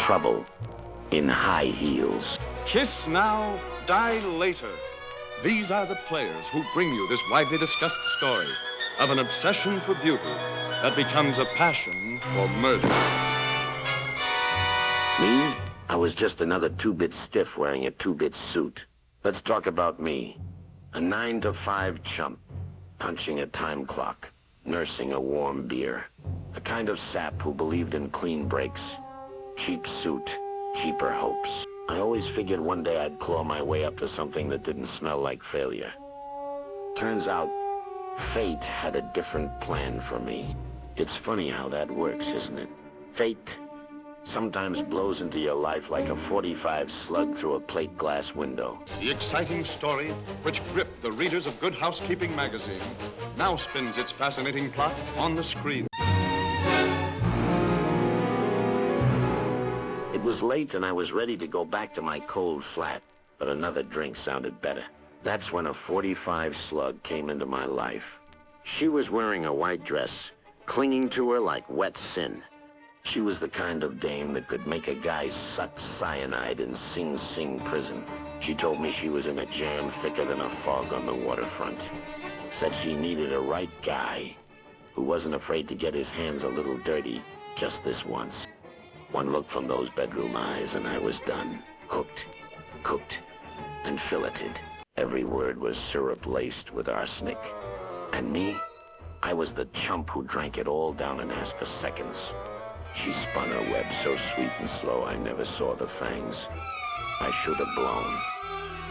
trouble in high heels. Kiss now, die later. These are the players who bring you this widely discussed story of an obsession for beauty that becomes a passion for murder. Me? I was just another two-bit stiff wearing a two-bit suit. Let's talk about me. A 9-to-5 chump, punching a time clock, nursing a warm beer. A kind of sap who believed in clean breaks. Cheap suit, cheaper hopes. I always figured one day I'd claw my way up to something that didn't smell like failure. Turns out, fate had a different plan for me. It's funny how that works, isn't it? Fate sometimes blows into your life like a .45 slug through a plate glass window. The exciting story, which gripped the readers of Good Housekeeping magazine, now spins its fascinating plot on the screen. It was late and I was ready to go back to my cold flat, but another drink sounded better. That's when a .45 slug came into my life. She was wearing a white dress, clinging to her like wet sin. She was the kind of dame that could make a guy suck cyanide in Sing Sing prison. She told me she was in a jam thicker than a fog on the waterfront. Said she needed a right guy who wasn't afraid to get his hands a little dirty just this once. One look from those bedroom eyes and I was done. Hooked, cooked, and filleted. Every word was syrup laced with arsenic. And me? I was the chump who drank it all down in as for seconds. She spun her web so sweet and slow I never saw the fangs. I should have blown.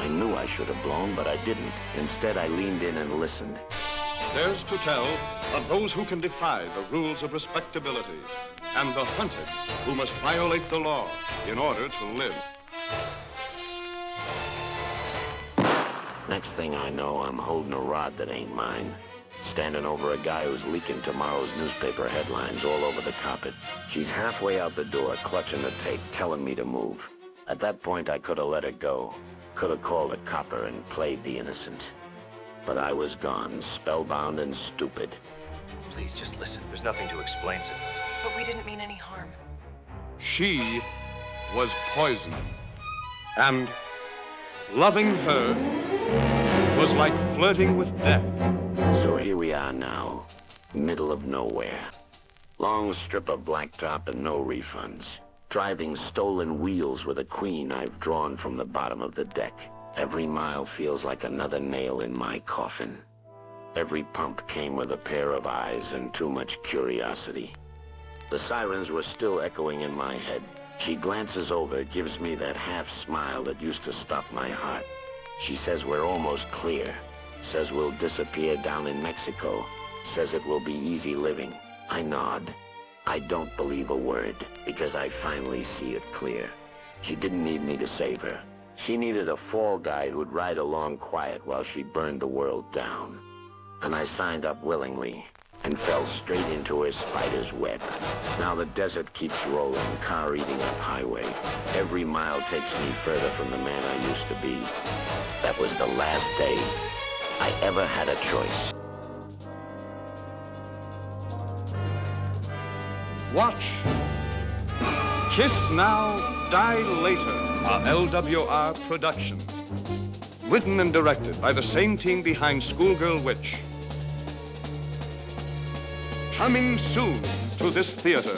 I knew I should have blown, but I didn't. Instead, I leaned in and listened. There's to tell of those who can defy the rules of respectability and the hunted who must violate the law in order to live. Next thing I know, I'm holding a rod that ain't mine. Standing over a guy who's leaking tomorrow's newspaper headlines all over the carpet. She's halfway out the door, clutching the tape, telling me to move. At that point, I could have let her go. Could have called a copper and played the innocent. But I was gone, spellbound and stupid. Please, just listen. There's nothing to explain, sir. But we didn't mean any harm. She was poison. And loving her was like flirting with death. So here we are now, middle of nowhere. Long strip of blacktop and no refunds. Driving stolen wheels with a queen I've drawn from the bottom of the deck. Every mile feels like another nail in my coffin. Every pump came with a pair of eyes and too much curiosity. The sirens were still echoing in my head. She glances over, gives me that half smile that used to stop my heart. She says we're almost clear. Says we'll disappear down in Mexico. Says it will be easy living. I nod. I don't believe a word, because I finally see it clear. She didn't need me to save her. She needed a fall guide who'd ride along quiet while she burned the world down. And I signed up willingly and fell straight into her spider's web. Now the desert keeps rolling, car eating up highway. Every mile takes me further from the man I used to be. That was the last day I ever had a choice. Watch Kiss Now, Die Later, a LWR production. Written and directed by the same team behind Schoolgirl Witch. Coming soon to this theater